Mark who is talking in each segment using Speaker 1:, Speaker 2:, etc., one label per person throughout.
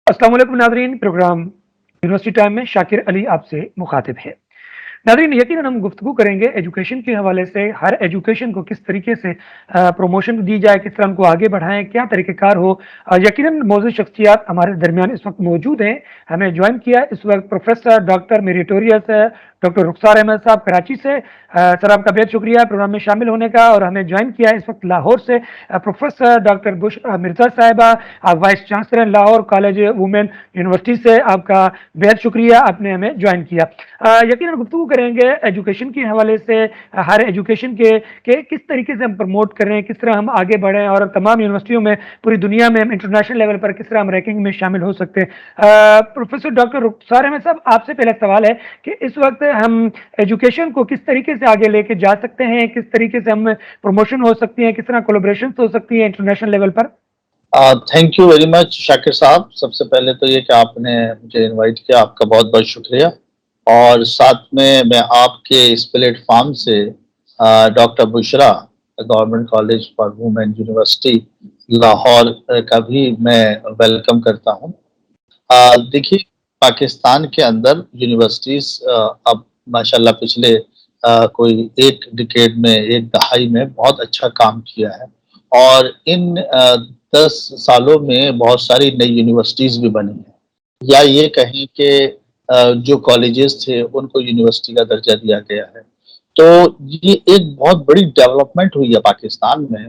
Speaker 1: अस्सलाम वालेकुम नाज़रीन, प्रोग्राम यूनिवर्सिटी टाइम में शाकिर अली आपसे मुखातिब है। नाज़रीन, यकीनन हम गुफ्तगू करेंगे एजुकेशन के हवाले से, हर एजुकेशन को किस तरीके से प्रमोशन दी जाए, किस तरह उनको आगे बढ़ाएं, क्या तरीक़ेकार हो। यकीनन मौजूद शख्सियात हमारे दरमियान इस वक्त मौजूद हैं। हमें ज्वाइन किया इस वक्त प्रोफेसर डॉक्टर मेरिटोरियस डॉक्टर रुखसार अहमद साहब कराची से। सर, आपका बेहद शुक्रिया प्रोग्राम में शामिल होने का। और हमें ज्वाइन किया इस वक्त लाहौर से प्रोफेसर डॉक्टर बुशरा मिर्जा साहिबा, आप vice chancellor Lahore college women university से। आपका बेहद शुक्रिया, आपने हमें ज्वाइन किया। यकीनन गुफ्तगू करेंगे एजुकेशन के हवाले से, हर एजुकेशन के किस तरीके से हम प्रमोट करें, किस तरह हम आगे बढ़ें और तमाम यूनिवर्सिटियों में पूरी दुनिया में इंटरनेशनल लेवल पर किस तरह हम रैंकिंग में शामिल हो सकते हैं। प्रोफेसर डॉक्टर रुखसार अहमद साहब, आपसे पहला सवाल है कि इस वक्त हम एजुकेशन को किस तरीके से आगे लेके जा सकते हैं, किस तरीके से हम प्रमोशन हो सकती है, किस तरह कोलैबोरेशन हो सकती है इंटरनेशनल लेवल पर।
Speaker 2: Thank you very much Shakir साहब। सबसे पहले तो ये कि आपने मुझे इनवाइट किया, आपका बहुत बहुत शुक्रिया। और साथ में मैं आपके इस प्लेटफॉर्म से doctor Bushra government college for women university Lahore का भी मैं वेलकम करता हूँ। देखिए, पाकिस्तान के अंदर यूनिवर्सिटीज अब माशाल्लाह पिछले कोई एक डिकेड में, एक दहाई में बहुत अच्छा काम किया है। और इन 10 सालों में बहुत सारी नई यूनिवर्सिटीज भी बनी हैं, या ये कहें कि जो कॉलेजेस थे उनको यूनिवर्सिटी का दर्जा दिया गया है। तो ये एक बहुत बड़ी डेवलपमेंट हुई है पाकिस्तान में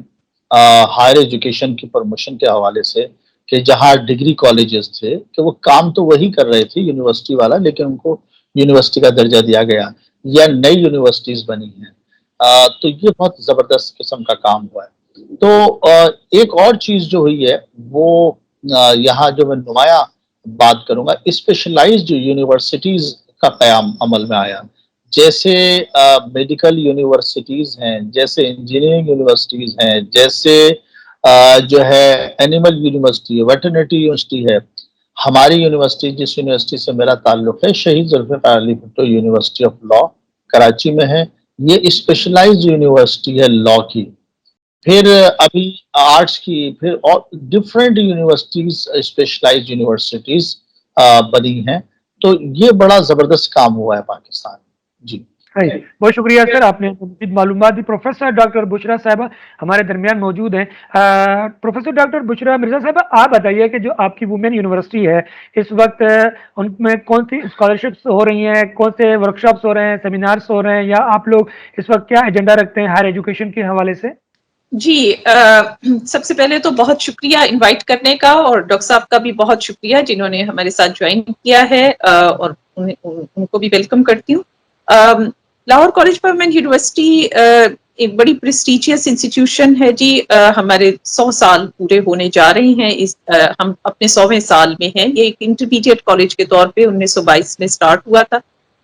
Speaker 2: हायर एजुकेशन की प्रमोशन के हवाले से, कि जहाँ डिग्री कॉलेजेस थे कि वो काम तो वही कर रहे थे यूनिवर्सिटी वाला, लेकिन उनको यूनिवर्सिटी का दर्जा दिया गया, या नई यूनिवर्सिटीज बनी हैं। तो ये बहुत ज़बरदस्त किस्म का काम हुआ है। तो एक और चीज़ जो हुई है वो यहाँ जो मैं नुमाया बात करूँगा, स्पेशलाइज्ड यूनिवर्सिटीज़ का क़याम अमल में आया। जैसे मेडिकल यूनिवर्सिटीज़ हैं, जैसे इंजीनियरिंग यूनिवर्सिटीज़ हैं, जैसे जो है एनिमल यूनिवर्सिटी है, वेटरनिटी यूनिवर्सिटी है। हमारी यूनिवर्सिटी, जिस यूनिवर्सिटी से मेरा ताल्लुक़ है, शहीद Zulfikar Ali Bhutto university of law Karachi में है। ये स्पेशलाइज्ड यूनिवर्सिटी है लॉ की। फिर अभी आर्ट्स की, फिर और डिफरेंट यूनिवर्सिटीज, स्पेशलाइज्ड यूनिवर्सिटीज बनी हैं। तो ये बड़ा ज़बरदस्त काम हुआ है पाकिस्तान। जी,
Speaker 1: बहुत शुक्रिया सर, आपने मज़ीद मालूमात दी। प्रोफेसर डॉक्टर बुशरा साहिबा हमारे दरमियान मौजूद हैं। प्रोफेसर डॉक्टर बुशरा मिर्जा साहिबा, आप बताइए कि जो आपकी वुमेन यूनिवर्सिटी है इस वक्त, उनमें कौन सी स्कॉलरशिप्स हो रही हैं, कौन से वर्कशॉप्स हो रहे हैं, सेमिनार्स हो रहे हैं, या आप लोग इस वक्त क्या एजेंडा रखते हैं हायर एजुकेशन के हवाले से।
Speaker 3: जी, सबसे पहले तो बहुत शुक्रिया इनवाइट करने का, और डॉक्टर साहब का भी बहुत शुक्रिया जिन्होंने हमारे साथ ज्वाइन किया है, और उनको भी वेलकम करती हूँ। Lahore college for women university एक बड़ी प्रेस्टिजियस इंस्टीट्यूशन है जी। हमारे 100 साल पूरे होने जा रहे हैं। हम अपने 100वें साल में हैं। ये एक इंटरमीडिएट कॉलेज के तौर पे 1922 में स्टार्ट हुआ था,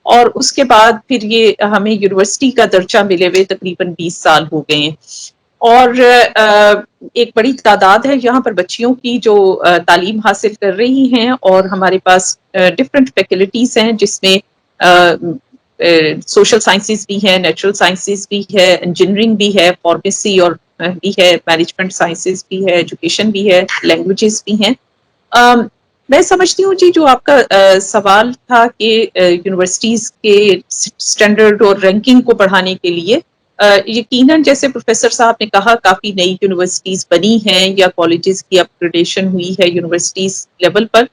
Speaker 3: और उसके बाद फिर ये हमें यूनिवर्सिटी का दर्जा मिले हुए तकरीबन 20 साल हो गए हैं। और एक बड़ी तादाद है यहाँ पर बच्चियों की जो तालीम हासिल कर रही हैं, और हमारे पास डिफरेंट फैकल्टीज हैं जिसमें सोशल साइंसेस भी है, नेचुरल साइंसेस भी है, इंजीनियरिंग भी है, फार्मेसी और भी है, मैनेजमेंट साइंसेस भी है, एजुकेशन भी है, लैंग्वेजेस भी हैं। मैं समझती हूँ जी, जो आपका सवाल था कि यूनिवर्सिटीज के स्टैंडर्ड और रैंकिंग को बढ़ाने के लिए, यकीनन जैसे प्रोफेसर साहब ने कहा, काफी नई यूनिवर्सिटीज बनी हैं या कॉलेजेस की अपग्रेडेशन हुई है यूनिवर्सिटीज लेवल पर।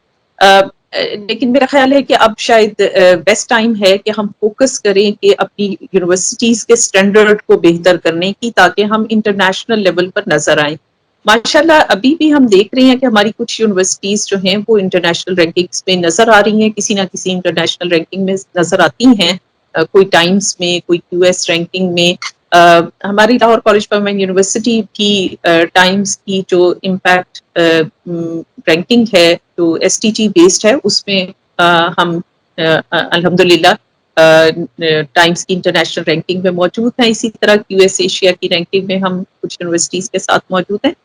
Speaker 3: लेकिन मेरा ख्याल है कि अब शायद बेस्ट टाइम है कि हम फोकस करें कि अपनी यूनिवर्सिटीज के स्टैंडर्ड को बेहतर करने की, ताकि हम इंटरनेशनल लेवल पर नजर आए। माशाल्लाह अभी भी हम देख रहे हैं कि हमारी कुछ यूनिवर्सिटीज जो हैं वो इंटरनेशनल रैंकिंग्स में नजर आ रही हैं, किसी ना किसी इंटरनेशनल रैंकिंग में नजर आती हैं, कोई टाइम्स में, कोई क्यूएस रैंकिंग में। हमारी Lahore college for women university की टाइम्स की जो इम्पैक्ट रैंकिंग है, जो एसटीजी बेस्ड है, उसमें हम अल्हम्दुलिल्लाह टाइम्स की इंटरनेशनल रैंकिंग में मौजूद हैं। इसी तरह क्यूएस एशिया की रैंकिंग में हम कुछ यूनिवर्सिटीज के साथ मौजूद हैं।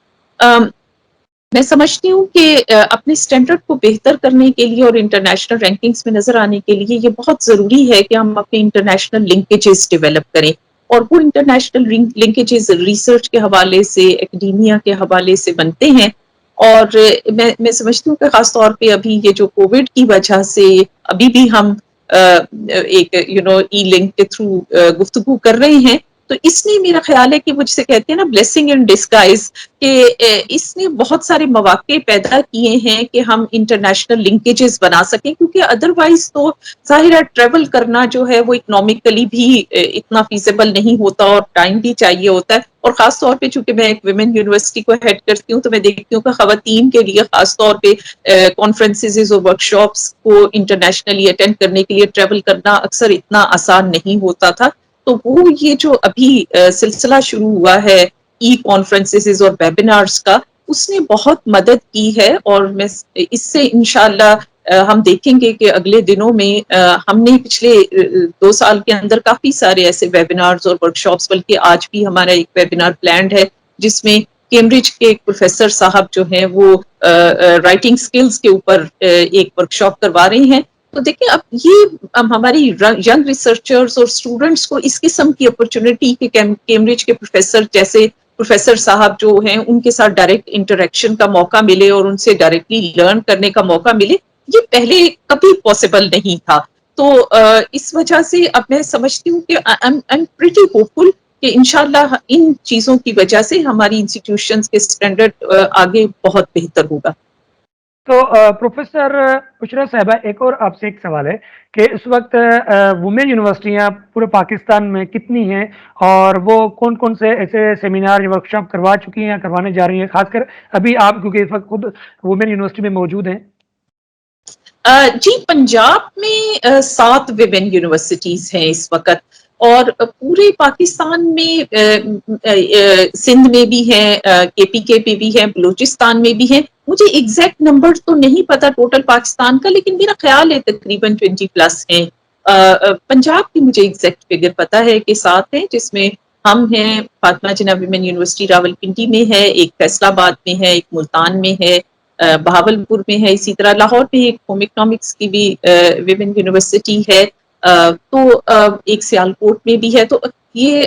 Speaker 3: मैं समझती हूँ कि अपने स्टैंडर्ड को बेहतर करने के लिए और इंटरनेशनल रैंकिंग्स में नजर आने के लिए ये बहुत जरूरी है कि हम अपने इंटरनेशनल लिंकेजेस डेवलप करें, और वो इंटरनेशनल लिंकेजेस रिसर्च के हवाले से, एकेडेमिया के हवाले से बनते हैं। اور میں سمجھتی ہوں کہ خاص طور پہ ابھی یہ جو کووڈ کی وجہ سے ابھی بھی ہم ایک ای لنک کے تھرو گفتگو کر رہے ہیں، تو اس نے میرا خیال ہے کہ وہ جسے کہتے ہیں نا بلیسنگ ان ڈسگائز، کہ اس نے بہت سارے مواقع پیدا کیے ہیں کہ ہم انٹرنیشنل لنکیجز بنا سکیں، کیونکہ ادروائز تو ظاہر ہے ٹریول کرنا جو ہے وہ اکنامکلی بھی اتنا فیزیبل نہیں ہوتا اور ٹائم بھی چاہیے ہوتا ہے، اور خاص طور پہ چونکہ میں ایک ویمن یونیورسٹی کو ہیڈ کرتی ہوں تو میں دیکھتی ہوں کہ خواتین کے لیے خاص طور پہ کانفرنسز اور ورکشاپس کو انٹرنیشنلی اٹینڈ کرنے کے لیے ٹریول کرنا اکثر اتنا آسان نہیں ہوتا تھا، تو وہ یہ جو ابھی سلسلہ شروع ہوا ہے ای کانفرنسز اور ویبینارز کا، اس نے بہت مدد کی ہے، اور میں اس سے انشاءاللہ ہم دیکھیں گے کہ اگلے دنوں میں ہم نے پچھلے 2 سال کے اندر کافی سارے ایسے ویبینارز اور ورکشاپس، بلکہ آج بھی ہمارا ایک ویبینار پلانڈ ہے جس میں کیمبرج کے ایک پروفیسر صاحب جو ہیں وہ رائٹنگ سکلز کے اوپر ایک ورکشاپ کروا رہے ہیں۔ تو دیکھیں اب یہ ہماری ینگ ریسرچرز اور اسٹوڈنٹس کو اس قسم کی اپرچونٹی کہ کیمبرج کے پروفیسر جیسے پروفیسر صاحب جو ہیں ان کے ساتھ ڈائریکٹ انٹریکشن کا موقع ملے اور ان سے ڈائریکٹلی لرن کرنے کا موقع ملے، یہ پہلے کبھی پاسبل نہیں تھا۔ تو اس وجہ سے اب میں سمجھتی ہوں کہ I'm pretty hopeful کہ انشاءاللہ ان چیزوں کی وجہ سے ہماری انسٹیٹیوشنز کے سٹینڈرڈ آگے بہت بہتر ہوگا۔
Speaker 1: تو پروفیسر بشرا صاحبہ، ایک اور آپ سے ایک سوال ہے کہ اس وقت وومن یونیورسٹیاں پورے پاکستان میں کتنی ہیں، اور وہ کون کون سے ایسے سیمینار یا ورکشاپ کروا چکی ہیں یا کروانے جا رہی ہیں، خاص کر ابھی آپ کیونکہ اس وقت خود وومن یونیورسٹی میں موجود ہیں؟
Speaker 3: جی، پنجاب میں 7 ویمن یونیورسٹیز ہیں اس وقت، اور پورے پاکستان میں سندھ میں بھی ہیں، کے پی کے بھی ہیں، بلوچستان میں بھی ہیں۔ مجھے ایگزیکٹ نمبر تو نہیں پتا ٹوٹل پاکستان کا، لیکن میرا خیال ہے تقریباً 20+ ہیں۔ پنجاب کی مجھے ایگزیکٹ فگر پتا ہے کہ 7 ہیں، جس میں ہم ہیں، فاطمہ جناح ویمن یونیورسٹی راولپنڈی میں ہے، ایک فیصل آباد میں ہے، ایک ملتان میں ہے، بہاولپور میں ہے، اسی طرح لاہور میں ایک ہوم اکنامکس کی بھی ویمن یونیورسٹی ہے، تو ایک سیالکوٹ میں بھی ہے۔ تو یہ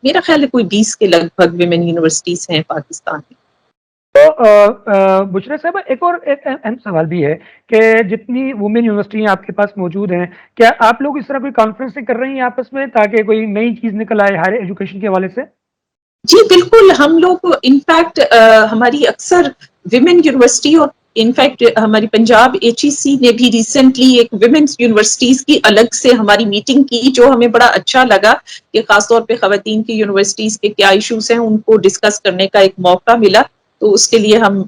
Speaker 3: میرا خیال ہے کوئی 20 کے لگ بھگ ویمن یونیورسٹیز ہیں پاکستان میں۔
Speaker 1: تو بشرا صاحب، ایک اور ایک اہم سوال بھی ہے کہ جتنی وومن یونیورسٹیاں آپ کے پاس موجود ہیں، کیا آپ لوگ اس طرح کوئی کانفرنس کر رہی ہیں آپس میں تاکہ کوئی نئی چیز نکل آئے ہائر ایجوکیشن کے حوالے سے؟
Speaker 3: جی بالکل، ہم لوگ انفیکٹ ہماری اکثر ویمن یونیورسٹی اور انفیکٹ ہماری پنجاب HEC نے بھی ریسنٹلی ایک ویمنس یونیورسٹیز کی الگ سے ہماری میٹنگ کی، جو ہمیں بڑا اچھا لگا کہ خاص طور پہ خواتین کی یونیورسٹیز کے کیا ایشوز ہیں ان کو ڈسکس کرنے کا ایک موقع ملا، تو اس کے لیے ہم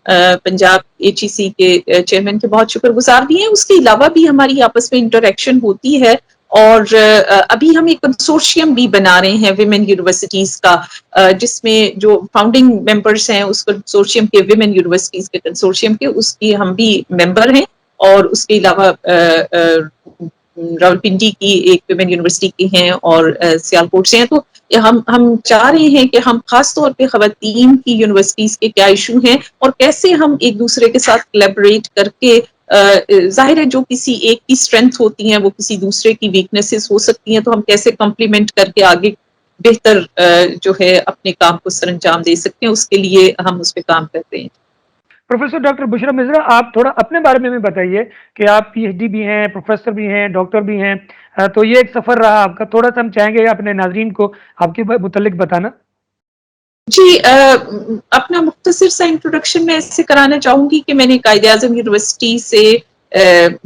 Speaker 3: پنجاب HEC کے چیئرمین کے بہت شکر گزار بھی ہیں۔ اس کے علاوہ بھی ہماری آپس میں انٹریکشن ہوتی ہے، اور ابھی ہم ایک کنسورشیم بھی بنا رہے ہیں ویمن یونیورسٹیز کا، جس میں جو فاؤنڈنگ ممبرس ہیں اس کنسورشیم کے، ویمن یونیورسٹیز کے کنسورشیم کے، اس کی ہم بھی ممبر ہیں، اور اس کے علاوہ راولپنڈی کی ایک ویمن یونیورسٹی کی ہیں اور سیالکوٹ سے ہیں۔ تو ہم چاہ رہے ہیں کہ ہم خاص طور پہ خواتین کی یونیورسٹیز کے کیا ایشو ہیں اور کیسے ہم ایک دوسرے کے ساتھ کولیبوریٹ کر کے، ظاہر ہے جو کسی ایک کی اسٹرینتھ ہوتی ہیں وہ کسی دوسرے کی ویکنیسز ہو سکتی ہیں، تو ہم کیسے کمپلیمنٹ کر کے آگے بہتر جو ہے اپنے کام کو سر انجام دے سکتے ہیں، اس کے لیے ہم اس پہ کام کرتے ہیں۔
Speaker 1: پروفیسر ڈاکٹر بشرا مزرا، آپ تھوڑا اپنے بارے میں بتائیے کہ آپ PhD بھی ہیں، پروفیسر بھی ہیں، ڈاکٹر بھی ہیں، تو یہ ایک سفر رہا آپ کا، تھوڑا سا ہم چاہیں گے اپنے ناظرین کو آپ کے متعلق بتانا۔
Speaker 3: جی، اپنا مختصر سا انٹروڈکشن میں ایسے کرانا چاہوں گی کہ میں نے قائد اعظم یونیورسٹی سے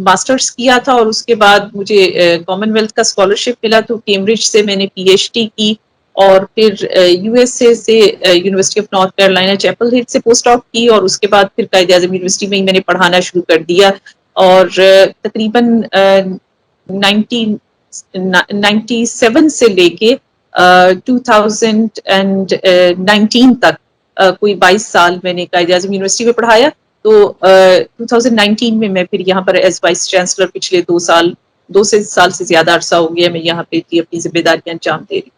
Speaker 3: ماسٹرز کیا تھا، اور اس کے بعد مجھے کامن ویلتھ کا اسکالرشپ ملا، تو کیمبرج سے میں نے PhD کی، اور پھر USA سے university of north Carolina Chappell ہل سے پوسٹ ڈاک کی، اور اس کے بعد پھر قائد اعظم یونیورسٹی میں ہی میں نے پڑھانا شروع کر دیا، اور تقریباً 1997 سے لے کے 2019 تک کوئی 22 سال میں نے قائد اعظم یونیورسٹی میں پڑھایا، تو 2019 میں میں پھر یہاں پر ایز وائس چانسلر پچھلے 2 سال سے زیادہ عرصہ ہو گیا میں یہاں پہ اپنی ذمہ داریاں انجام دے رہی ہوں۔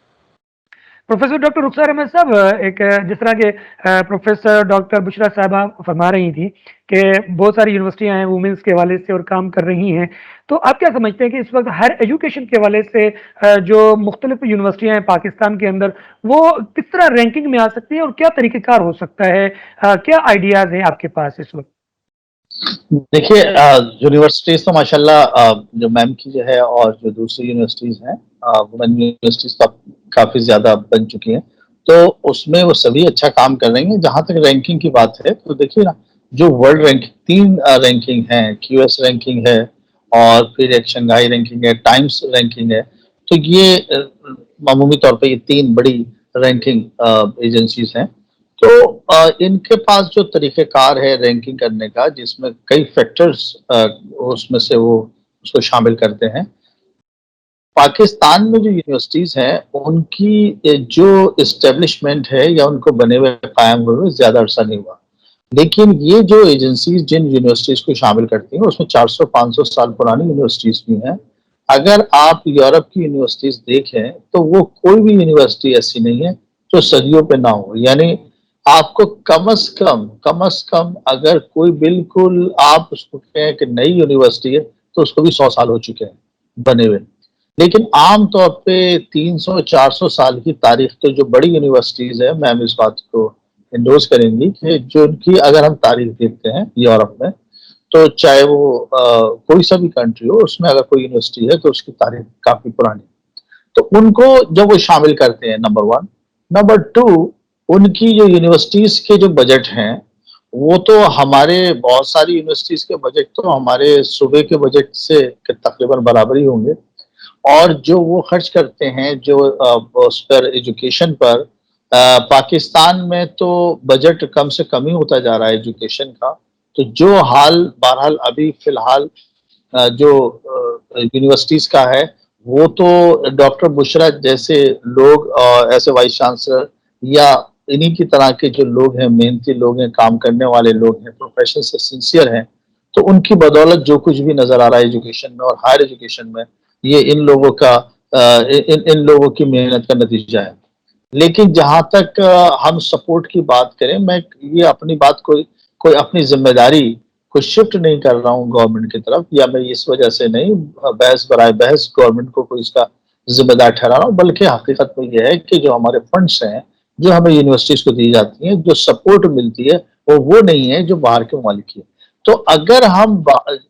Speaker 1: प्रोफेसर डॉक्टर रुखसार अहमद साहब, एक जिस तरह के प्रोफेसर डॉक्टर बुशरा साहबा फरमा रही थी कि बहुत सारी यूनिवर्सिटियां हैं वुमेन्स के हवाले से और काम कर रही हैं, तो आप क्या समझते हैं कि इस वक्त हर एजुकेशन के हवाले से जो मुख्तलिफ यूनिवर्सिटियां हैं पाकिस्तान के अंदर, वो किस तरह रैंकिंग में आ सकती है और क्या तरीक़ेकार हो सकता है? क्या आइडियाज़ हैं आपके पास इस वक्त?
Speaker 2: देखिए, यूनिवर्सिटीज तो माशाल्लाह जो मैम की जो है और जो दूसरी यूनिवर्सिटीज हैं, वुमेन यूनिवर्सिटीज तो काफी ज्यादा बन चुकी हैं, तो उसमें वो सभी अच्छा काम कर रही हैं। जहां तक रैंकिंग की बात है तो देखिए ना, जो वर्ल्ड रैंकिंग 3 रैंकिंग है, QS रैंकिंग है और फिर एक शंघाई रैंकिंग है, टाइम्स रैंकिंग है। तो ये मामूली तौर पे ये 3 बड़ी रैंकिंग एजेंसीज हैं। तो इनके पास जो तरीक़ेकार है रैंकिंग करने का, जिसमें कई फैक्टर्स उसमें से वो उसको शामिल करते हैं। पाकिस्तान में जो यूनिवर्सिटीज़ हैं, उनकी जो एस्टेब्लिशमेंट है या उनको बने हुए कायम हुए ज़्यादा अरसा नहीं हुआ। लेकिन ये जो एजेंसीज़ जिन यूनिवर्सिटीज़ को शामिल करती हैं, उसमें 400-500 साल पुरानी यूनिवर्सिटीज़ भी हैं। अगर आप यूरोप की यूनिवर्सिटीज़ देखें, तो वो कोई भी यूनिवर्सिटी ऐसी नहीं है, जो सदियों पे ना हो। यानी आपको कम से कम अगर कोई बिल्कुल आप उसको कहें कि नई यूनिवर्सिटी है, तो उसको भी 100 साल हो चुके हैं बने हुए। लेकिन आम तौर पे 300-400 साल की तारीख तो जो बड़ी यूनिवर्सिटीज़ है, मैम इस बात को एंडोर्स करेंगी कि जो उनकी अगर हम तारीख देखते हैं यूरोप में, तो चाहे वो कोई सा भी कंट्री हो, उसमें अगर कोई यूनिवर्सिटी है तो उसकी तारीख काफ़ी पुरानी है। तो उनको जब वो शामिल करते हैं, नंबर 1। नंबर 2, उनकी जो यूनिवर्सिटीज़ के जो बजट हैं, वो तो हमारे बहुत सारी यूनिवर्सिटीज़ के बजट तो हमारे सूबे के बजट से तकरीबन बराबर ही होंगे। और जो वो खर्च करते हैं जो उस पर एजुकेशन पर, पाकिस्तान में तो बजट कम से कम ही होता जा रहा है एजुकेशन का। तो जो बहरहाल अभी फिलहाल जो यूनिवर्सिटीज़ का है, वो तो डॉक्टर बुशरा जैसे लोग, ऐसे वाइस चांसलर या इन्हीं की तरह के जो लोग हैं, मेहनती लोग हैं, काम करने वाले लोग हैं, प्रोफेशन से सिंसियर हैं, तो उनकी बदौलत जो कुछ भी नज़र आ रहा है एजुकेशन में और हायर एजुकेशन में, ये इन लोगों का इन लोगों की मेहनत का नतीजा है। लेकिन जहाँ तक हम सपोर्ट की बात करें, मैं ये अपनी बात कोई अपनी ज़िम्मेदारी को शिफ्ट नहीं कर रहा हूँ गवर्नमेंट की तरफ, या मैं इस वजह से नहीं बहस बराए बहस गवर्नमेंट को कोई इसका ज़िम्मेदार ठहरा रहा हूँ, बल्कि हकीकत में ये है कि जो हमारे फंड्स हैं, जो हमें यूनिवर्सिटीज़ को दी जाती हैं, जो सपोर्ट मिलती है, वो नहीं है जो बाहर के ममालिक की है। तो अगर हम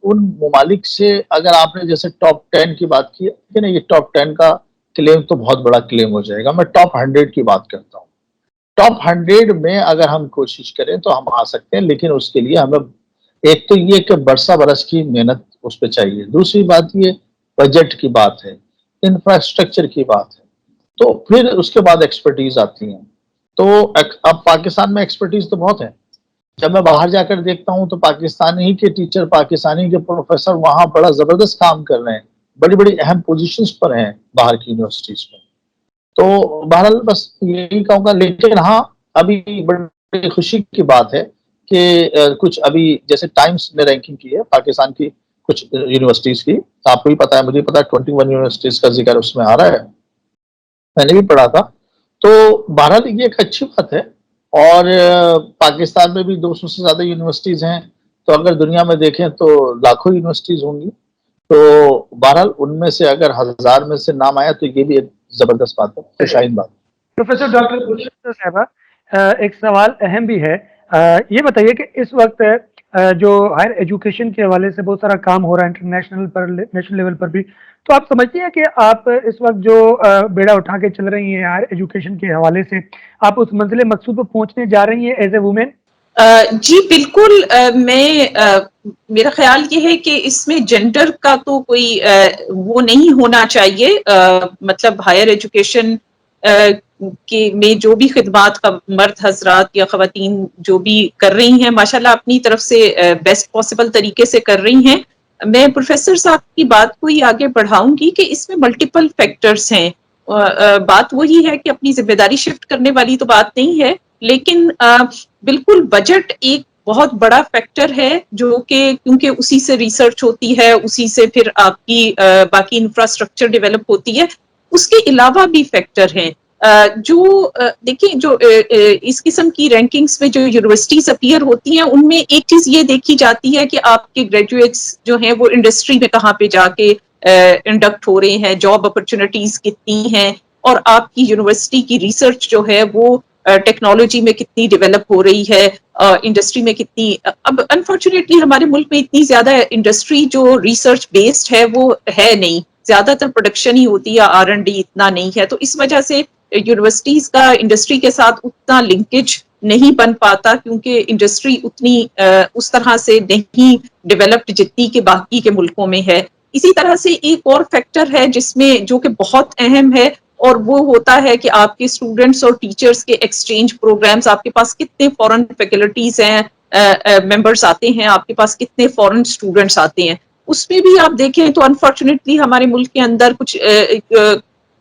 Speaker 2: उन ममालिक से, अगर आपने जैसे टॉप 10 की बात की है ना, ये टॉप 10 का क्लेम तो बहुत बड़ा क्लेम हो जाएगा। मैं टॉप 100 की बात करता हूँ। टॉप 100 में अगर हम कोशिश करें तो हम आ सकते हैं, लेकिन उसके लिए हमें एक तो ये कि बरसा बरस की मेहनत उस पर चाहिए। दूसरी बात ये बजट की बात है, इंफ्रास्ट्रक्चर की बात है, तो फिर उसके बाद एक्सपर्टीज आती है। तो अब पाकिस्तान में एक्सपर्टीज तो बहुत है। जब मैं बाहर जाकर देखता हूँ तो पाकिस्तानी के टीचर, पाकिस्तानी के प्रोफेसर वहाँ बड़ा जबरदस्त काम कर रहे हैं, बड़ी बड़ी अहम पोजीशंस पर हैं बाहर की यूनिवर्सिटीज में। तो बहरहाल बस यही कहूँगा। लेकिन हाँ, अभी बड़ी खुशी की बात है कि कुछ अभी जैसे टाइम्स ने रैंकिंग की है पाकिस्तान की कुछ यूनिवर्सिटीज की, आपको भी पता है, मुझे पता है, 21 यूनिवर्सिटीज का जिक्र उसमें आ रहा है, मैंने भी पढ़ा था। तो बहरहाल ये एक अच्छी बात है। और पाकिस्तान में भी 200 से ज्यादा यूनिवर्सिटीज हैं, तो अगर दुनिया में देखें तो लाखों यूनिवर्सिटीज होंगी। तो बहरहाल उनमें से अगर 1000 में से नाम आया तो ये भी एक जबरदस्त बात है, खुशाइन बात।
Speaker 1: प्रोफेसर डॉक्टर बुशरा साहबा, एक सवाल अहम भी है। ये बताइए कि इस वक्त जो हायर एजुकेशन के हवाले से बहुत सारा काम हो रहा है इंटरनेशनल पर, नेशनल लेवल पर भी, तो आप समझती हैं कि आप इस वक्त जो बेड़ा उठा के चल रही हैं हायर एजुकेशन के हवाले से, आप उस मंजिल मकसूद पर पहुंचने जा रही हैं एज ए वुमेन?
Speaker 3: जी बिल्कुल। मेरा ख्याल ये है कि इसमें जेंडर का तो कोई वो नहीं होना चाहिए। मतलब हायर एजुकेशन के में जो भी खिदमात का मर्द हजरात या खवातीन जो भी कर रही हैं, माशाल्लाह अपनी तरफ से बेस्ट पॉसिबल तरीके से कर रही हैं। मैं प्रोफेसर साहब की बात को ही आगे बढ़ाऊंगी कि इसमें मल्टीपल फैक्टर्स हैं। बात वही है कि अपनी जिम्मेदारी शिफ्ट करने वाली तो बात नहीं है, लेकिन बिल्कुल बजट एक बहुत बड़ा फैक्टर है, जो कि क्योंकि उसी से रिसर्च होती है, उसी से फिर आपकी बाकी इंफ्रास्ट्रक्चर डेवलप होती है। उसके अलावा भी फैक्टर हैं। جو دیکھیں جو اس قسم کی رینکنگز میں جو یونیورسٹیز اپیئر ہوتی ہیں ان میں ایک چیز یہ دیکھی جاتی ہے کہ آپ کے گریجویٹس جو ہیں وہ انڈسٹری میں کہاں پہ جا کے انڈکٹ ہو رہے ہیں, جاب اپرچونٹیز کتنی ہیں, اور آپ کی یونیورسٹی کی ریسرچ جو ہے وہ ٹیکنالوجی میں کتنی ڈیولپ ہو رہی ہے, انڈسٹری میں کتنی. اب انفارچونیٹلی ہمارے ملک میں اتنی زیادہ انڈسٹری جو ریسرچ بیسڈ ہے وہ ہے نہیں, زیادہ تر پروڈکشن ہی ہوتی ہے, R&D اتنا نہیں ہے, تو اس وجہ سے یونیورسٹیز کا انڈسٹری کے ساتھ اتنا لنکیج نہیں بن پاتا کیونکہ انڈسٹری اتنی اس طرح سے نہیں ڈیولپڈ جتنی کہ باقی کے ملکوں میں ہے. اسی طرح سے ایک اور فیکٹر ہے جس میں جو کہ بہت اہم ہے, اور وہ ہوتا ہے کہ آپ کے اسٹوڈنٹس اور ٹیچرس کے ایکسچینج پروگرامز, آپ کے پاس کتنے فورن فیکلٹیز ہیں, ممبرس آتے ہیں, آپ کے پاس کتنے فورن اسٹوڈنٹس آتے ہیں. اس میں بھی آپ دیکھیں تو انفارچونیٹلی ہمارے ملک کے اندر کچھ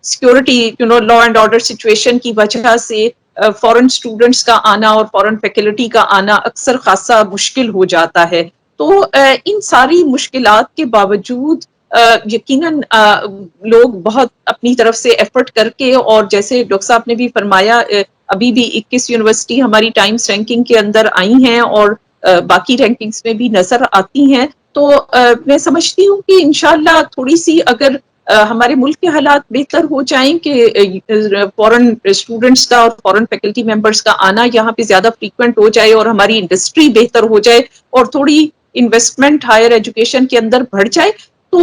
Speaker 3: security law and order situation کی وجہ سے فورن اسٹوڈنٹس کا آنا اور فورن فیکلٹی کا آنا اکثر خاصا مشکل ہو جاتا ہے. تو ان ساری مشکلات کے باوجود یقیناً لوگ بہت اپنی طرف سے ایفرٹ کر کے, اور جیسے ڈاکٹر صاحب نے بھی فرمایا ابھی بھی 21 یونیورسٹی ہماری ٹائمز رینکنگ کے اندر آئی ہیں اور باقی رینکنگز میں بھی نظر آتی ہیں. تو میں سمجھتی ہوں کہ انشاءاللہ تھوڑی سی اگر ہمارے ملک کے حالات بہتر ہو جائیں کہ فورن اسٹوڈنٹس کا اور فورن فیکلٹی ممبرس کا آنا یہاں پہ زیادہ فریکوینٹ ہو جائے, اور ہماری انڈسٹری بہتر ہو جائے, اور تھوڑی انویسٹمنٹ ہائر ایجوکیشن کے اندر بڑھ جائے, تو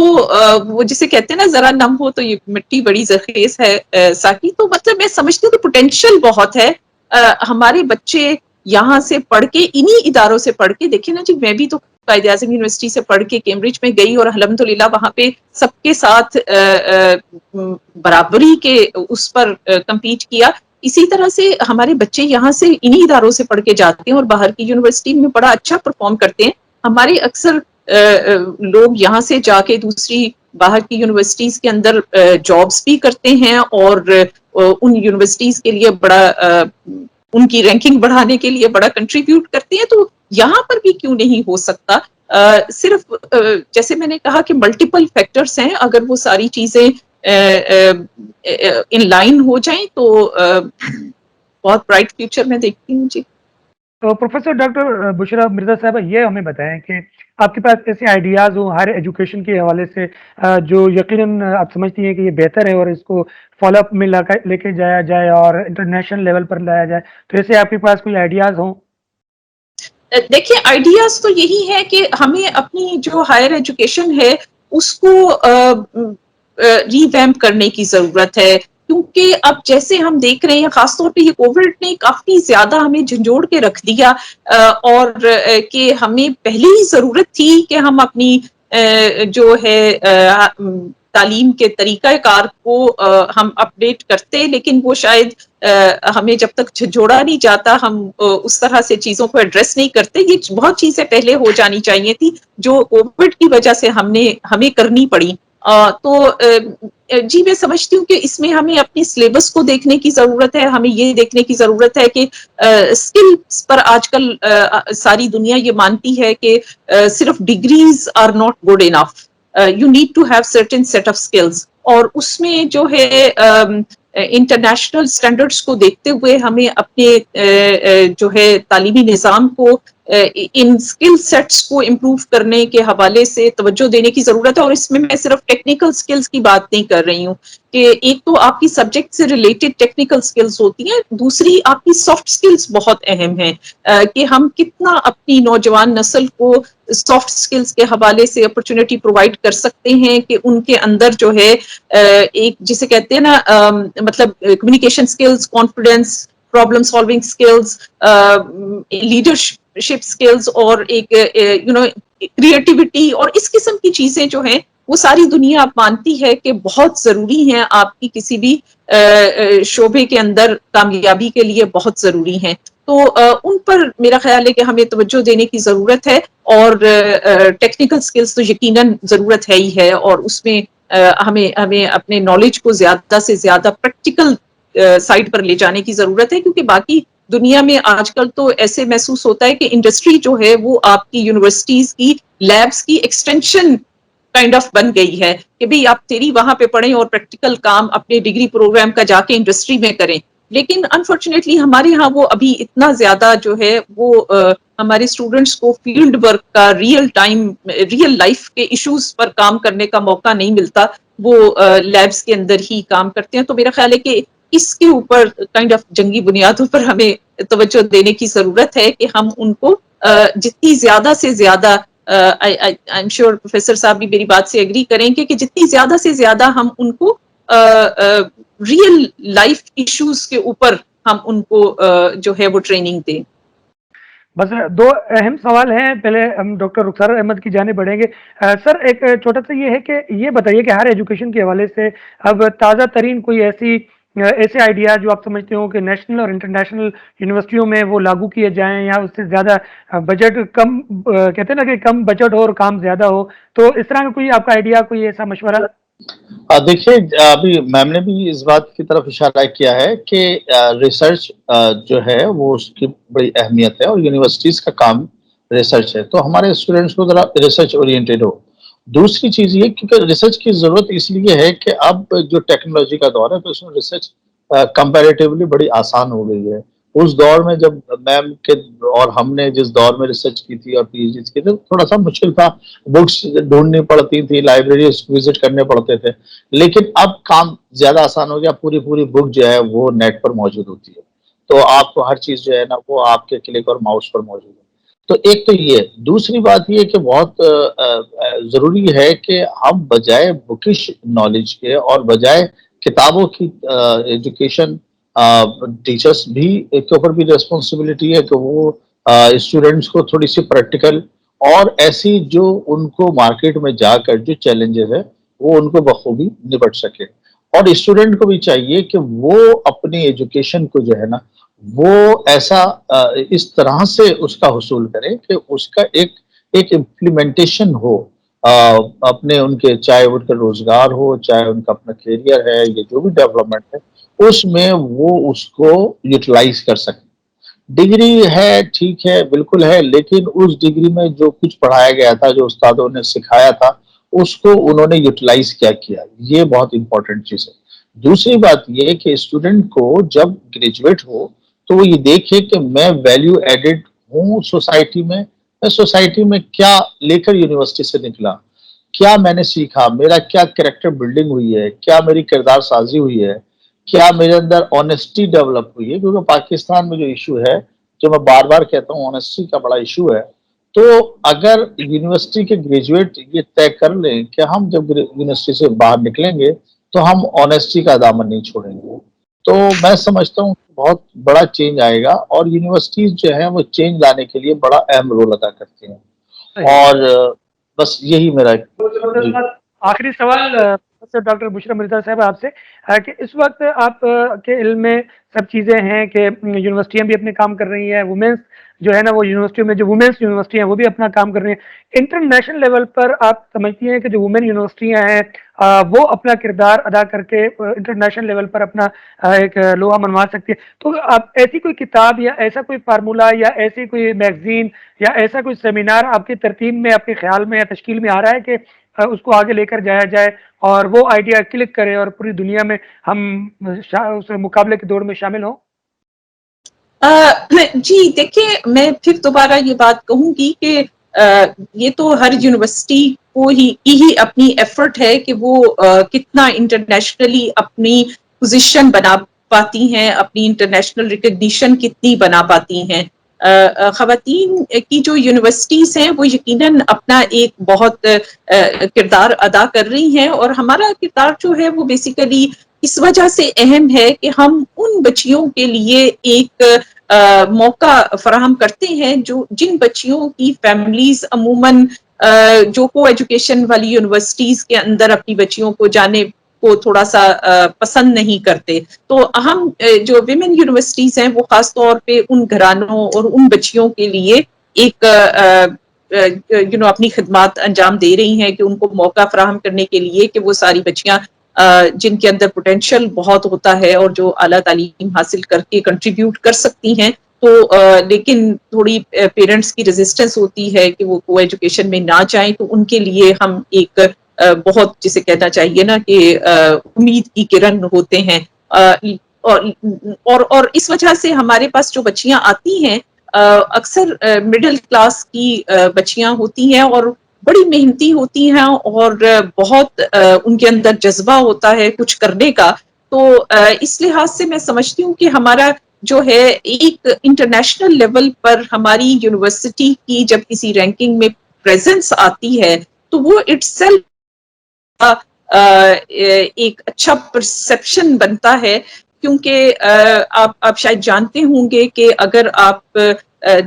Speaker 3: وہ جسے کہتے ہیں نا ذرا نم ہو تو یہ مٹی بڑی زرخیز ہے ساکی. تو مطلب میں سمجھتی ہوں کہ پوٹینشیل بہت ہے. ہمارے بچے یہاں سے پڑھ کے, انہی اداروں سے پڑھ کے, دیکھیں نا جی میں بھی تو قائد اعظم یونیورسٹی سے پڑھ کے کیمبرج میں گئی اور الحمدللہ وہاں پہ سب کے ساتھ برابری کے اس پر کمپیٹ کیا. اسی طرح سے ہمارے بچے یہاں سے انہی اداروں سے پڑھ کے جاتے ہیں اور باہر کی یونیورسٹی میں بڑا اچھا پرفارم کرتے ہیں. ہمارے اکثر لوگ یہاں سے جا کے دوسری باہر کی یونیورسٹیز کے اندر جابس بھی کرتے ہیں, اور ان یونیورسٹیز کے لیے بڑا ان کی رینکنگ بڑھانے کے لیے بڑا کنٹریبیوٹ کرتے ہیں. تو یہاں پر بھی کیوں نہیں ہو سکتا؟ صرف جیسے میں نے کہا کہ ملٹیپل فیکٹرز ہیں, اگر وہ ساری چیزیں ان لائن ہو جائیں تو بہت برائٹ فیوچر میں دیکھتی ہوں. جی
Speaker 1: تو پروفیسر ڈاکٹر بشرا مرزا صاحبہ یہ ہمیں بتائیں کہ آپ کے پاس ایسے آئیڈیاز ہوں ہائر ایجوکیشن کے حوالے سے جو یقیناً آپ سمجھتی ہیں کہ یہ بہتر ہے اور اس کو فالو اپ میں لے کے جایا جائے اور انٹرنیشنل لیول پر لایا جائے, تو ایسے آپ کے پاس کوئی آئیڈیاز ہوں؟
Speaker 3: دیکھیے آئیڈیاز تو یہی ہے کہ ہمیں اپنی جو ہائر ایجوکیشن ہے اس کو ریویمپ کرنے کی ضرورت ہے, کیونکہ اب جیسے ہم دیکھ رہے ہیں خاص طور پہ یہ کووڈ نے کافی زیادہ ہمیں جھنجھوڑ کے رکھ دیا, اور کہ ہمیں پہلے ہی ضرورت تھی کہ ہم اپنی جو ہے تعلیم کے طریقہ کار کو ہم اپڈیٹ کرتے, لیکن وہ شاید ہمیں جب تک جھنجھوڑا نہیں جاتا ہم اس طرح سے چیزوں کو ایڈریس نہیں کرتے. یہ بہت چیزیں پہلے ہو جانی چاہیے تھی جو کووڈ کی وجہ سے ہمیں کرنی پڑی. تو جی میں سمجھتی ہوں کہ اس میں ہمیں اپنی سلیبس کو دیکھنے کی ضرورت ہے, ہمیں یہ دیکھنے کی ضرورت ہے کہ اسکلس پر آج کل ساری دنیا یہ مانتی ہے کہ صرف degrees are not good enough, you need to have certain set of skills, اور اس میں جو ہے انٹرنیشنل اسٹینڈرڈس کو دیکھتے ہوئے ہمیں اپنے جو ہے تعلیمی نظام کو ان اسکل سیٹس کو امپروو کرنے کے حوالے سے توجہ دینے کی ضرورت ہے. اور اس میں صرف ٹیکنیکل اسکلس کی بات نہیں کر رہی ہوں کہ ایک تو آپ کی سبجیکٹ سے ریلیٹڈ ٹیکنیکل اسکلس ہوتی ہیں, دوسری آپ کی سافٹ اسکلس بہت اہم ہیں کہ ہم کتنا اپنی نوجوان نسل کو سافٹ اسکلس کے حوالے سے اپرچونٹی پرووائڈ کر سکتے ہیں کہ ان کے اندر جو ہے ایک جسے کہتے ہیں نا مطلب communication skills, confidence, problem solving skills, leadership skills, اور ایک کریٹیوٹی, اور اس قسم کی چیزیں جو ہیں وہ ساری دنیا اب مانتی ہے کہ بہت ضروری ہیں آپ کی کسی بھی شعبے کے اندر کامیابی کے لیے بہت ضروری ہیں. تو ان پر میرا خیال ہے کہ ہمیں توجہ دینے کی ضرورت ہے, اور ٹیکنیکل اسکلس تو یقیناً ضرورت ہے ہی ہے, اور اس میں ہمیں اپنے نالج کو زیادہ سے زیادہ پریکٹیکل سائڈ پر لے جانے کی ضرورت ہے, کیونکہ باقی دنیا میں آج کل تو ایسے محسوس ہوتا ہے کہ انڈسٹری جو ہے وہ آپ کی یونیورسٹیز کی لیبس کی ایکسٹینشن काइंड ऑफ बन गई है कि भाई आप थ्योरी वहां पे पढ़ें और प्रैक्टिकल काम अपने डिग्री प्रोग्राम का जाके इंडस्ट्री में करें। लेकिन अनफॉर्चुनेटली हमारे यहाँ वो अभी इतना ज्यादा जो है वो हमारे स्टूडेंट्स को फील्ड वर्क का रियल लाइफ के इश्यूज पर काम करने का मौका नहीं मिलता, वो लैब्स के अंदर ही काम करते हैं। तो मेरा ख्याल है कि इसके ऊपर काइंड ऑफ जंगी बुनियादों पर हमें तवज्जो देने की जरूरत है कि हम उनको जितनी ज्यादा से ज्यादा, आई एम श्योर प्रोफेसर साहब भी मेरी बात से एग्री करेंगे कि जितनी ज्यादा से ज्यादा हम उनको रियल लाइफ इश्यूज के ऊपर हम उनको जो है वो ट्रेनिंग दें।
Speaker 1: बस दो अहम सवाल हैं, पहले हम डॉक्टर रुखसार अहमद की जाने बढ़ेंगे। सर एक छोटा सा ये है कि ये बताइए कि हायर एजुकेशन के हवाले से अब ताज़ा तरीन कोई ऐसे आइडिया जो आप समझते हो कि नेशनल और इंटरनेशनल यूनिवर्सिटियों में वो लागू किए जाएं, या उससे ज़्यादा बजट कम, कहते हैं ना कि कम बजट हो और काम ज़्यादा हो, तो इस तरह का कोई आपका आइडिया, कोई ऐसा मशवरा?
Speaker 2: देखिए, अभी मैम ने भी इस बात की तरफ इशारा किया है कि रिसर्च जो है वो उसकी बड़ी अहमियत है और यूनिवर्सिटीज का काम रिसर्च है, तो हमारे स्टूडेंट्स को जरा रिसर्च ओरिएंटेड हो। दूसरी चीज ये, क्योंकि रिसर्च की जरूरत इसलिए है कि अब जो टेक्नोलॉजी का दौर है तो उसमें रिसर्च कंपैरेटिवली बड़ी आसान हो गई है। उस दौर में जब मैम के और हमने जिस दौर में रिसर्च की थी और पीएचडी की थी, थोड़ा सा मुश्किल था, बुक्स ढूंढनी पड़ती थी, लाइब्रेरी विजिट करने पड़ते थे। लेकिन अब काम ज्यादा आसान हो गया, पूरी पूरी बुक जो है वो नेट पर मौजूद होती है, तो आपको हर चीज जो है ना वो आपके क्लिक और माउस पर मौजूद है। तो एक तो ये, दूसरी बात ये कि बहुत जरूरी है कि हम बजाय बुकिश नॉलेज के और बजाय किताबों की एजुकेशन, टीचर्स भी के ऊपर भी रिस्पॉन्सिबिलिटी है कि वो स्टूडेंट्स को थोड़ी सी प्रैक्टिकल और ऐसी जो उनको मार्केट में जाकर जो चैलेंजेस है वो उनको बखूबी निपट सके। और स्टूडेंट को भी चाहिए कि वो अपनी एजुकेशन को जो है ना वो ऐसा इस तरह से उसका हुसूल करे कि उसका एक इम्प्लीमेंटेशन हो, अपने उनके, चाहे उनका रोजगार हो, चाहे उनका अपना करियर है, ये जो भी डेवलपमेंट है उसमें वो उसको यूटिलाइज कर सके। डिग्री है, ठीक है, बिल्कुल है, लेकिन उस डिग्री में जो कुछ पढ़ाया गया था, जो उस्तादों ने सिखाया था, उसको उन्होंने यूटिलाइज क्या किया, ये बहुत इंपॉर्टेंट चीज है। दूसरी बात ये कि स्टूडेंट को जब ग्रेजुएट हो तो वो ये देखे कि मैं वैल्यू एडेड हूँ सोसाइटी में, मैं सोसाइटी में क्या लेकर यूनिवर्सिटी से निकला, क्या मैंने सीखा, मेरा क्या कैरेक्टर बिल्डिंग हुई है, क्या मेरी किरदार साजी हुई है, क्या मेरे अंदर ऑनेस्टी डेवलप हुई है। क्योंकि पाकिस्तान में जो इशू है, जो मैं बार बार कहता हूँ, ऑनेस्टी का बड़ा इशू है। तो अगर यूनिवर्सिटी के ग्रेजुएट ये तय कर लें कि हम जब यूनिवर्सिटी से बाहर निकलेंगे तो हम ऑनेस्टी का दामन नहीं छोड़ेंगे, तो मैं समझता हूँ बहुत बड़ा चेंज आएगा। और यूनिवर्सिटीज जो है वो चेंज लाने के लिए बड़ा अहम रोल अदा करती हैं। और बस यही मेरा
Speaker 1: आखिरी सवाल डॉक्टर बुशरा मिर्जा साहब आपसे, कि इस वक्त आप के इल्म में सब चीज़ें हैं कि यूनिवर्सिटियां भी अपने काम कर रही हैं, वुमेन्स जो है ना वो यूनिवर्सिटियों में जो वुमेन्स यूनिवर्सिटी हैं वो भी अपना काम कर रही हैं। इंटरनेशनल लेवल पर आप समझती हैं कि जो वुमेन यूनिवर्सिटियां हैं वो अपना किरदार अदा करके इंटरनेशनल लेवल पर अपना एक लोहा मनवा सकती है? तो आप ऐसी कोई किताब या ऐसा कोई फार्मूला या ऐसी कोई मैगजीन या ऐसा कोई सेमिनार आपकी तरतीब में, आपके ख्याल में या तश्कील में आ रहा है कि उसको आगे लेकर जाया जाए और वो आइडिया क्लिक करे और पूरी दुनिया में हम उस मुकाबले के दौर में शामिल हों?
Speaker 3: जी देखिए, मैं फिर दोबारा ये बात कहूंगी कि ये तो हर यूनिवर्सिटी को ही अपनी एफर्ट है कि वो कितना इंटरनेशनली अपनी पोजीशन बना पाती हैं, अपनी इंटरनेशनल रिकग्निशन कितनी बना पाती हैं। ख़वातीन की जो यूनिवर्सिटीज हैं वो यकीनन अपना एक बहुत किरदार अदा कर रही हैं, और हमारा किरदार जो है वो बेसिकली इस वजह से अहम है कि हम उन बच्चियों के लिए एक मौका फराहम करते हैं जो जिन बच्चियों की फैमिलीज अमूमन जो को एजुकेशन वाली यूनिवर्सिटीज के अंदर अपनी बच्चियों को जाने को थोड़ा सा पसंद नहीं करते। तो हम जो विमेन यूनिवर्सिटीज हैं वो खास तौर पे उन घरानों और उन बच्चियों के लिए एक अपनी खिदमत अंजाम दे रही हैं कि उनको मौका फराहम करने के लिए कि वो सारी बच्चियां जिनके अंदर पोटेंशियल बहुत होता है और जो आला तालीम हासिल करके कंट्रीब्यूट कर सकती हैं, تو لیکن تھوڑی پیرنٹس کی ریزسٹنس ہوتی ہے کہ وہ کو ایجوکیشن میں نہ جائیں، تو ان کے لیے ہم ایک بہت جسے کہنا چاہیے نا کہ امید کی کرن ہوتے ہیں. اور اس وجہ سے ہمارے پاس جو بچیاں آتی ہیں اکثر مڈل کلاس کی بچیاں ہوتی ہیں اور بڑی محنتی ہوتی ہیں اور بہت ان کے اندر جذبہ ہوتا ہے کچھ کرنے کا. تو اس لحاظ سے میں سمجھتی ہوں کہ ہمارا جو ہے ایک انٹرنیشنل لیول پر ہماری یونیورسٹی کی جب کسی رینکنگ میں پریزنس آتی ہے تو وہ اٹ سیلف ایک اچھا پرسپشن بنتا ہے. کیونکہ آپ شاید جانتے ہوں گے کہ اگر آپ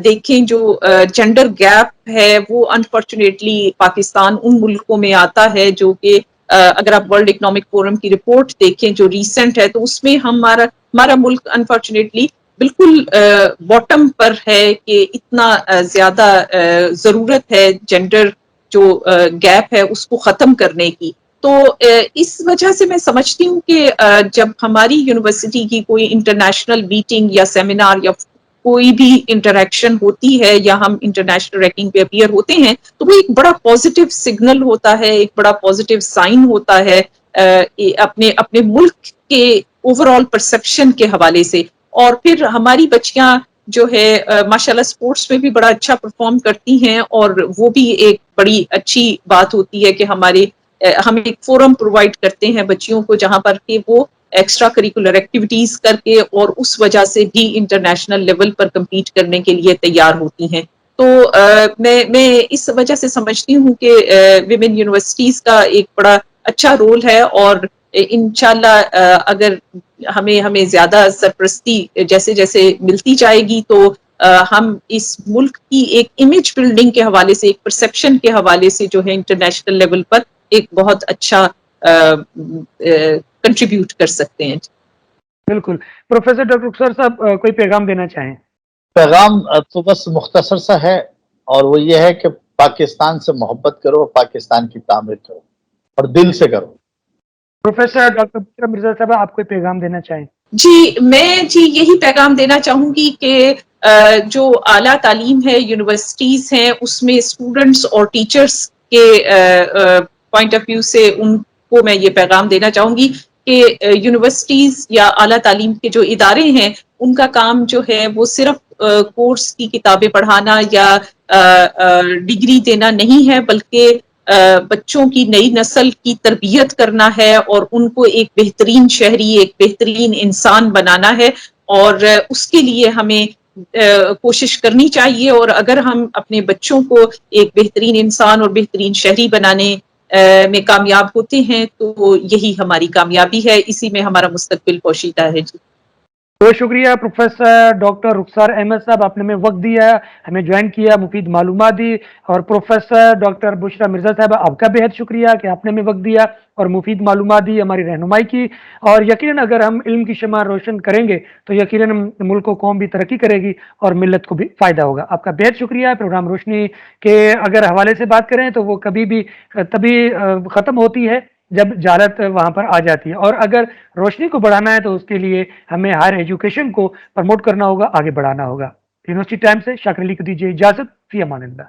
Speaker 3: دیکھیں جو جینڈر گیپ ہے وہ انفارچونیٹلی پاکستان ان ملکوں میں آتا ہے جو کہ اگر آپ ورلڈ اکنامک فورم کی رپورٹ دیکھیں جو ریسنٹ ہے تو اس میں ہمارا ملک انفارچونیٹلی بالکل باٹم پر ہے کہ اتنا زیادہ ضرورت ہے جینڈر جو گیپ ہے اس کو ختم کرنے کی. تو اس وجہ سے میں سمجھتی ہوں کہ جب ہماری یونیورسٹی کی کوئی انٹرنیشنل میٹنگ یا سیمینار یا کوئی بھی انٹریکشن ہوتی ہے یا ہم انٹرنیشنل رینکنگ پہ اپیئر ہوتے ہیں تو وہ ایک بڑا پازیٹیو سگنل ہوتا ہے، ایک بڑا پازیٹیو سائن ہوتا ہے اپنے ملک کے اوور آل پرسپشن کے حوالے سے. اور پھر ہماری بچیاں جو ہے ماشاءاللہ اسپورٹس میں بھی بڑا اچھا پرفارم کرتی ہیں اور وہ بھی ایک بڑی اچھی بات ہوتی ہے کہ ہم ایک فورم پرووائڈ کرتے ہیں بچیوں کو جہاں پر کہ وہ ایکسٹرا کریکولر ایکٹیویٹیز کر کے اور اس وجہ سے بھی انٹرنیشنل لیول پر کمپیٹ کرنے کے لیے تیار ہوتی ہیں. تو میں اس وجہ سے سمجھتی ہوں کہ ویمن یونیورسٹیز کا ایک بڑا اچھا رول ہے اور انشاءاللہ اگر ہمیں زیادہ سرپرستی جیسے جیسے ملتی جائے گی تو ہم اس ملک کی ایک امیج بلڈنگ کے حوالے سے، ایک پرسپشن کے حوالے سے جو ہے انٹرنیشنل لیول پر ایک بہت اچھا کنٹریبیوٹ کر سکتے ہیں.
Speaker 1: بالکل. پروفیسر ڈاکٹر رخسار صاحب کوئی پیغام دینا چاہیں؟
Speaker 2: پیغام تو بس مختصر سا ہے اور وہ یہ ہے کہ پاکستان سے محبت کرو، پاکستان کی تعمیر کرو اور دل سے کرو.
Speaker 1: پروفیسر ڈاکٹر بشرا مرزا صاحب آپ کوئی پیغام دینا چاہیں؟
Speaker 3: میں یہی پیغام دینا چاہوں گی کہ جو اعلیٰ تعلیم ہے، یونیورسٹیز ہیں، اس میں اسٹوڈنٹس اور ٹیچرس کے پوائنٹ آف ویو سے ان کو میں یہ پیغام دینا چاہوں گی کہ یونیورسٹیز یا اعلیٰ تعلیم کے جو ادارے ہیں ان کا کام جو ہے وہ صرف کورس کی کتابیں پڑھانا یا ڈگری دینا نہیں ہے، بلکہ بچوں کی نئی نسل کی تربیت کرنا ہے اور ان کو ایک بہترین شہری، ایک بہترین انسان بنانا ہے. اور اس کے لیے ہمیں کوشش کرنی چاہیے اور اگر ہم اپنے بچوں کو ایک بہترین انسان اور بہترین شہری بنانے میں کامیاب ہوتے ہیں تو یہی ہماری کامیابی ہے، اسی میں ہمارا مستقبل پوشیدہ ہے.
Speaker 1: بہت شکریہ پروفیسر ڈاکٹر رخسار احمد صاحب، آپ نے ہمیں وقت دیا، ہمیں جوائن کیا، مفید معلومات دی. اور پروفیسر ڈاکٹر بشرا مرزا صاحب آپ کا بہت شکریہ کہ آپ نے ہمیں وقت دیا اور مفید معلومات دی، ہماری رہنمائی کی. اور یقیناً اگر ہم علم کی شمع روشن کریں گے تو یقیناً ملک و قوم بھی ترقی کرے گی اور ملت کو بھی فائدہ ہوگا. آپ کا بہت شکریہ. پروگرام روشنی کے اگر حوالے سے بات کریں تو وہ تبھی ختم ہوتی ہے جب جہالت وہاں پر آ جاتی ہے، اور اگر روشنی کو بڑھانا ہے تو اس کے لیے ہمیں ہائر ایجوکیشن کو پروموٹ کرنا ہوگا، آگے بڑھانا ہوگا. یونیورسٹی ٹائم سے شاکر علی کو دیجیے اجازت. فی امان اللہ.